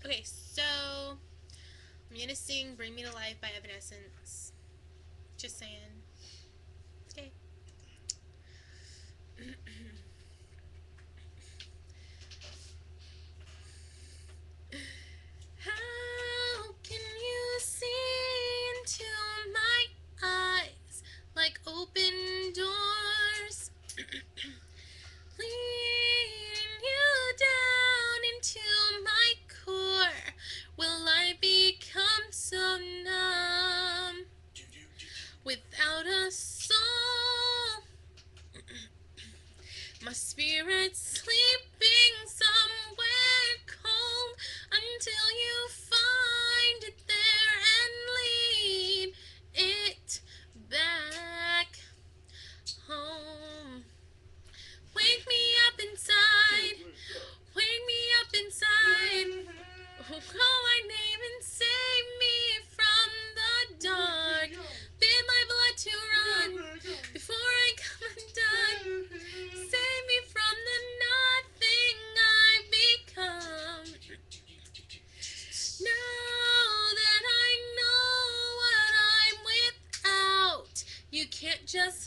Okay, so I'm gonna sing "Bring Me to Life" by Evanescence. Just saying. Okay. How can you see into my eyes like open doors? Leading you down into my core. Will I become so numb without a soul? My spirit's sleeping somewhere calm until you find it there and lead it back home. Wake me up inside, wake me up inside. Call my name and save me from the dark. Bid my blood to run before I come undone. Save me from the nothing I've become. Now that I know what I'm without, you can't just